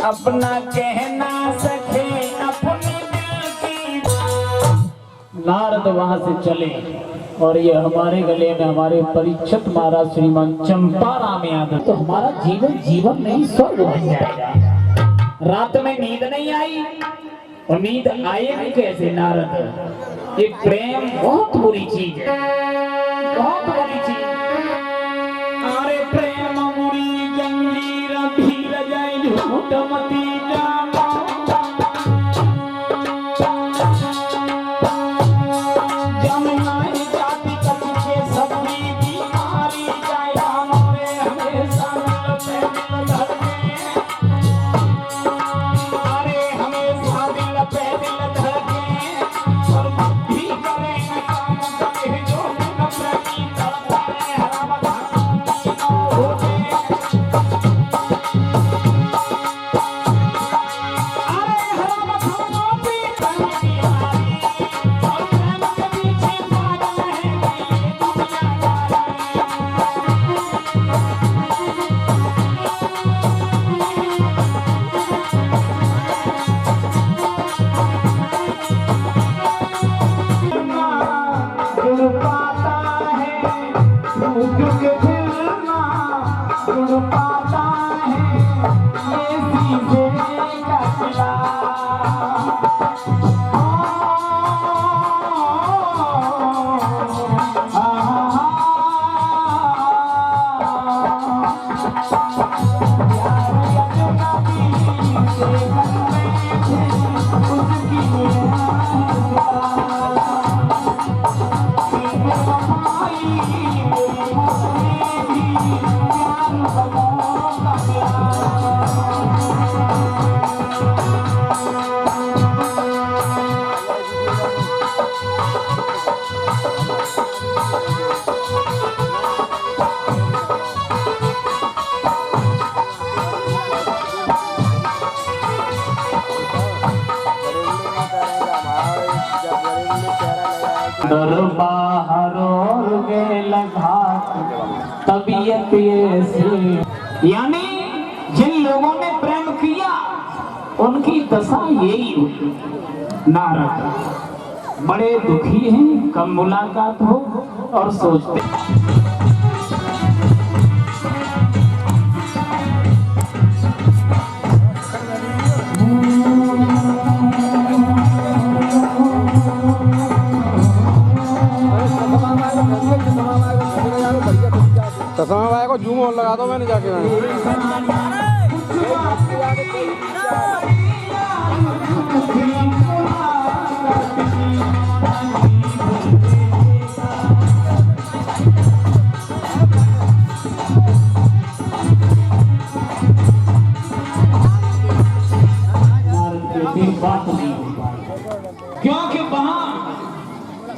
अपना कहना सके अपने दिल की। नारद वहां से चले और ये हमारे गले में हमारे परीक्षित महाराज श्रीमान चंपाराम यादव। तो हमारा जीवन जीवन नहीं स्वर्ग बन जाएगा। रात में नींद नहीं आई और नींद आएगी कैसे नारद? ये प्रेम बहुत बुरी चीज है, बहुत बुरी चीज। अरे प्रेम बुरी जंजीर भीर जाए झूठ मती जाना। तबीयत ऐसी, यानी जिन लोगों ने प्रेम किया उनकी दशा यही हुई। नारद बड़े दुखी हैं, कब मुलाकात हो और सोचते चश्मा भाई को जूम और लगा दो, मैंने जाके बात नहीं, क्योंकि वहां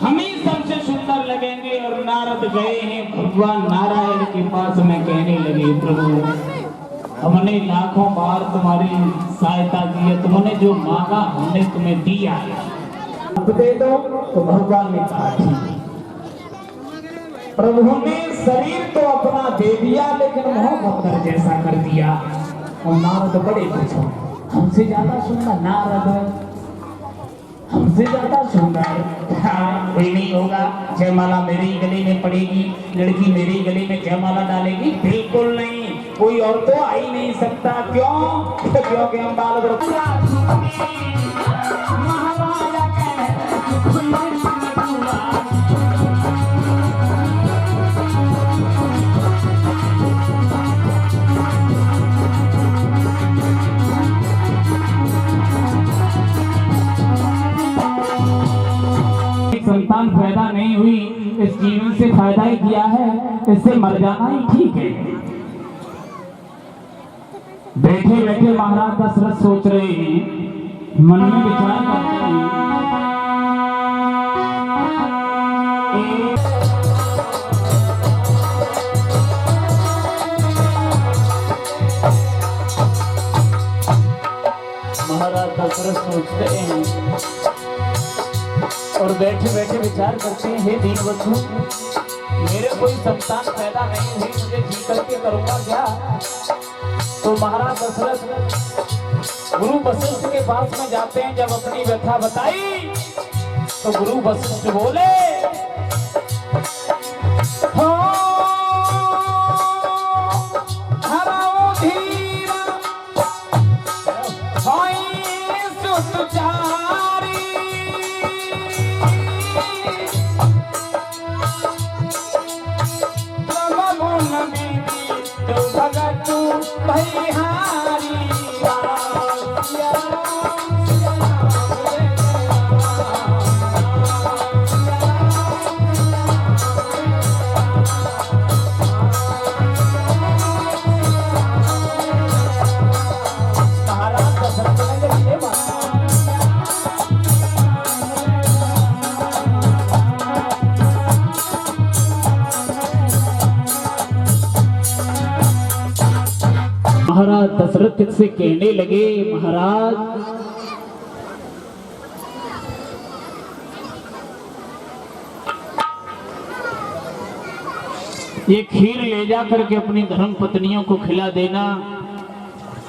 हम ही सबसे सुंदर लगेंगे। और नारद गए हैं भगवान नारायण के पास में, कहने लगे प्रभु हमने लाखों बार तुम्हारी सहायता की है, तुमने जो मांगा हमने तुम्हें दिया है, अब दे दो। तो भगवान ने कहा ठीक। प्रभु ने शरीर तो अपना दे दिया लेकिन मोहब्बत जैसा कर दिया। और नारद बड़े खुश हो, हमसे ज्यादा सुंदर नारद, हमसे ज्यादा सुंदर। हाँ, कोई नहीं होगा। जयमाला मेरे ही गले में पड़ेगी, लड़की मेरे ही गले में जयमाला डालेगी? बिल्कुल नहीं, कोई और तो आ ही नहीं सकता। क्यों? क्योंकि हम बाल संतान पैदा नहीं हुई, इस जीवन से फायदा ही किया है, इससे मर जाना ही ठीक है। बैठे बैठे महाराज दशरथ सोच रहे हैं, मन में विचार करते हैं। महाराज दशरथ सोचते हैं और बैठे बैठे विचार करते हैं, हे दीनबंधु मेरे कोई संतान पैदा नहीं हुई, मुझे जी करके करूंगा क्या? तो महाराज दशरथ वशिष्ठ के पास में जाते हैं, जब अपनी व्यथा बताई तो गुरु वशिष्ठ बोले, हो हराओ धीरा होई सुतचारी, प्रभु नबी तो भगतु भैहारी। महाराज दशरथ से कहने लगे, महाराज ये खीर ले जा करके अपनी धर्म पत्नियों को खिला देना।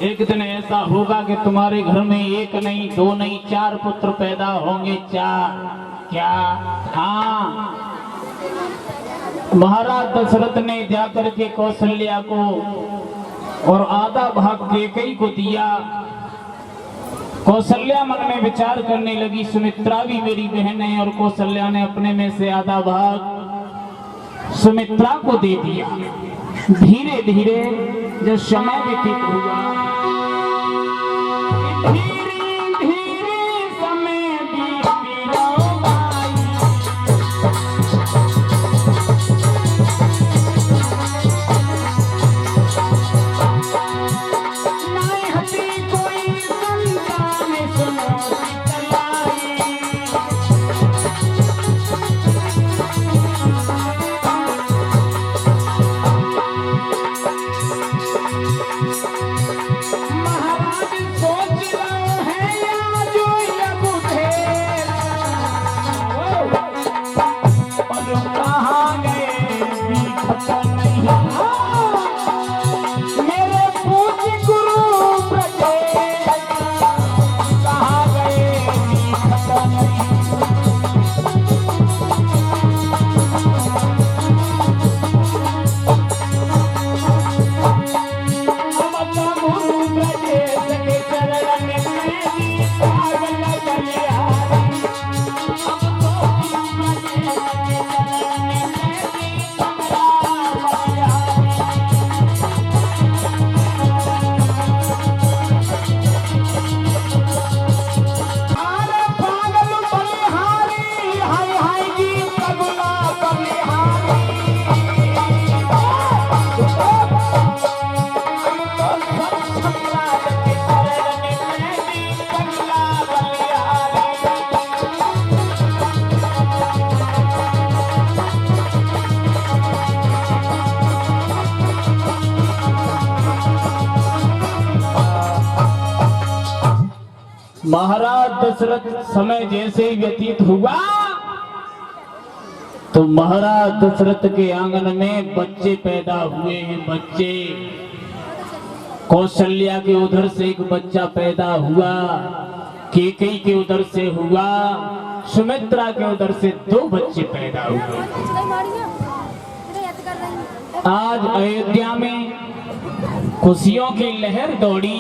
एक दिन ऐसा होगा कि तुम्हारे घर में एक नहीं, दो नहीं, 4 पुत्र पैदा होंगे। 4 क्या? हाँ। महाराज दशरथ ने जाकर के कौशल्या को और आधा भाग कैकेयी को दिया। कौशल्या मन में विचार करने लगी, सुमित्रा भी मेरी बहन है, और कौशल्या ने अपने में से आधा भाग सुमित्रा को दे दिया। धीरे धीरे जब समय व्यतीत हुआ, धीरे धीरे समय महाराज दशरथ समय जैसे ही व्यतीत हुआ तो महाराज दशरथ के आंगन में बच्चे पैदा हुए हैं। बच्चे कौशल्या के उधर से एक बच्चा पैदा हुआ, कैकेयी के उधर से हुआ, सुमित्रा के उधर से 2 बच्चे पैदा हुए। आज अयोध्या में खुशियों की लहर दौड़ी।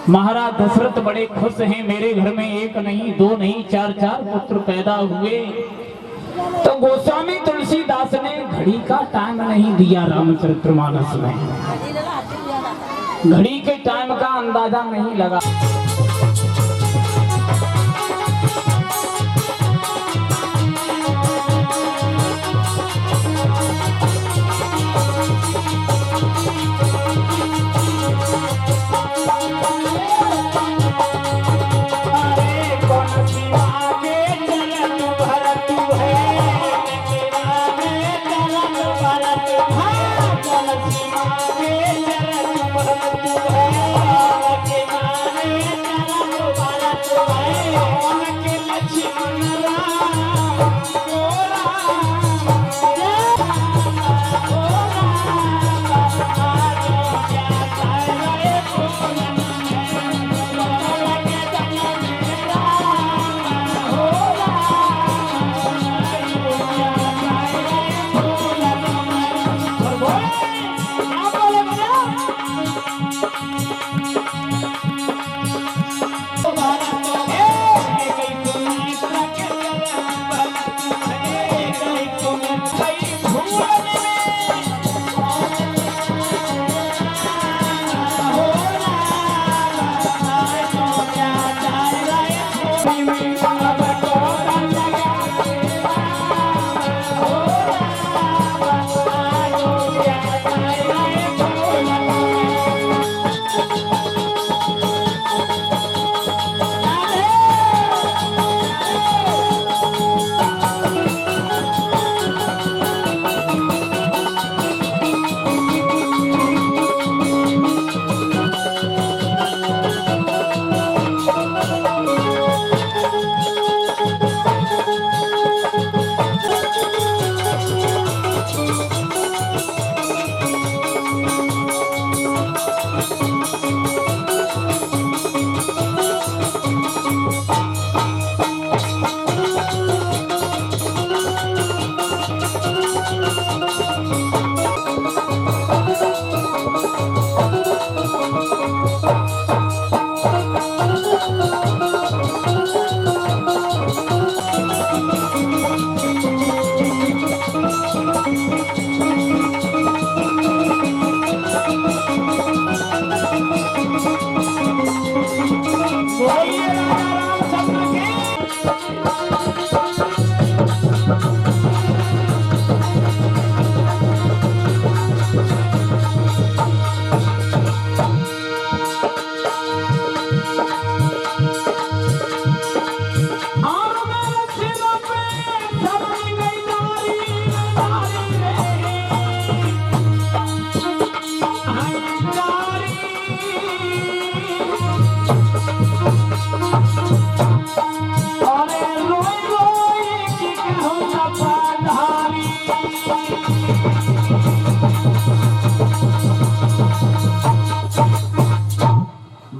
महाराज दशरथ बड़े खुश हैं, मेरे घर में 1 नहीं, 2 नहीं, 4 पुत्र पैदा हुए। तो गोस्वामी तुलसीदास ने घड़ी का टाइम नहीं दिया रामचरितमानस में, घड़ी के टाइम का अंदाजा नहीं लगा।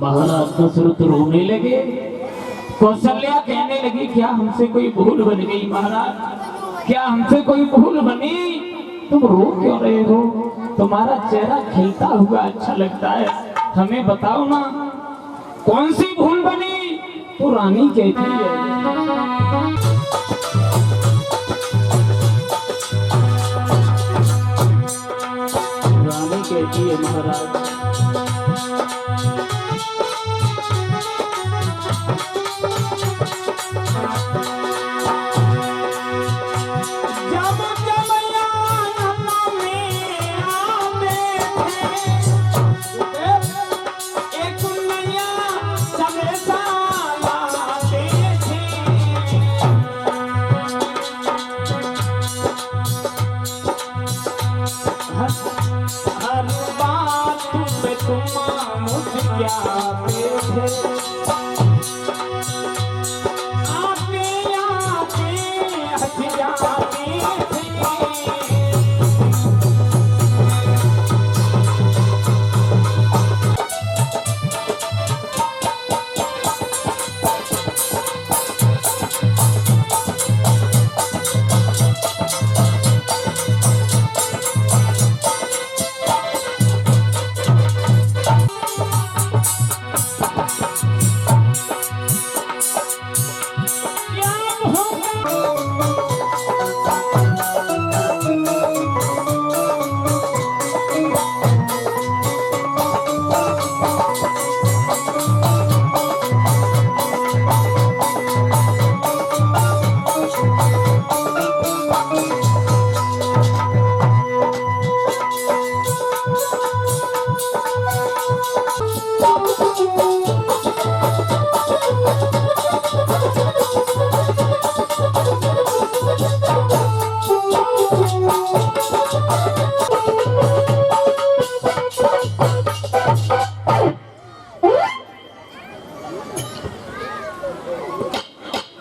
महाराज दशरथ रोने लगे। कौशल्या कहने लगी, क्या हमसे कोई भूल बन गई महाराज? क्या हमसे कोई भूल बनी? तुम रो क्यों रहे हो? तुम्हारा चेहरा खिलता हुआ अच्छा लगता है, हमें बताओ ना, कौन सी भूल बनी? तो रानी कहती है, रानी कहती है महाराज,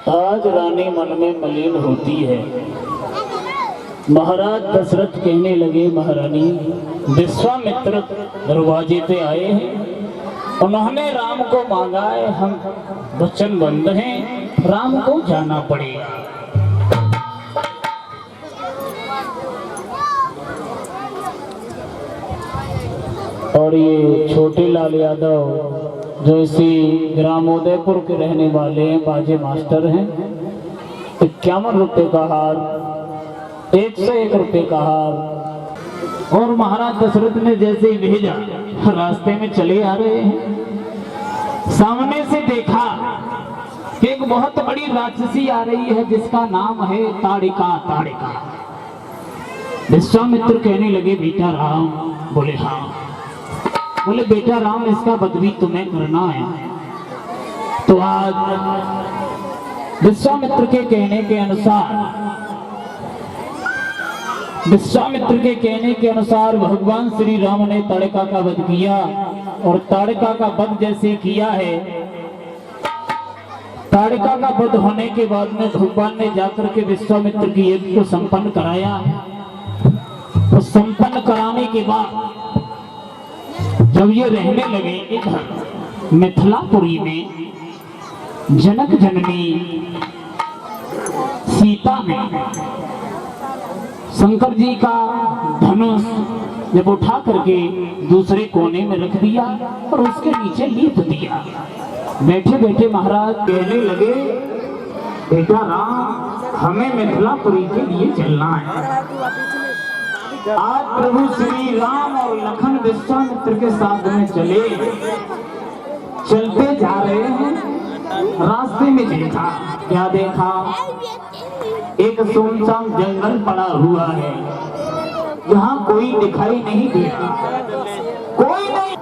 आज रानी मन में मलिन होती है। महाराज दशरथ कहने लगे, महारानी, विश्वामित्र दरवाजे पे आए हैं, उन्होंने राम को मांगा है, हम वचनबद्ध हैं, राम को जाना पड़ेगा। और ये छोटे लाल यादव जो इसी ग्राम उदयपुर के रहने वाले हैं, बाजे मास्टर हैं, 51 रुपए का हार, 101 रुपए का हार। और महाराज दशरथ ने जैसे ही भेजा, रास्ते में चले आ रहे हैं, सामने से देखा कि एक बहुत बड़ी राक्षसी आ रही है जिसका नाम है ताड़िका। ताड़िका विश्वामित्र कहने लगे बेटा राम। बोले हाँ। बोले बेटा राम इसका वध भी तुम्हें करना है। तो आज विश्वामित्र के कहने के अनुसार भगवान श्री राम ने ताड़का का वध किया। और ताड़का का वध जैसे किया है, ताड़का का वध होने के बाद में भगवान ने जाकर के विश्वामित्र की यज्ञ को संपन्न कराया। तो संपन्न कराने के बाद जब ये रहने लगे इधर मिथिलापुरी में, जनक जननी सीता ने शंकर जी का धनुष जब उठा करके दूसरे कोने में रख दिया और उसके नीचे लीप दिया। बैठे बैठे महाराज कहने लगे बेटा राम हमें मिथिलापुरी के लिए चलना है। आज प्रभु श्री राम और लखन विश्वामित्र के साथ में चलते जा रहे हैं। रास्ते में देखा, क्या देखा? एक सुनसान जंगल पड़ा हुआ है, जहाँ कोई दिखाई नहीं दे रहा, कोई नहीं।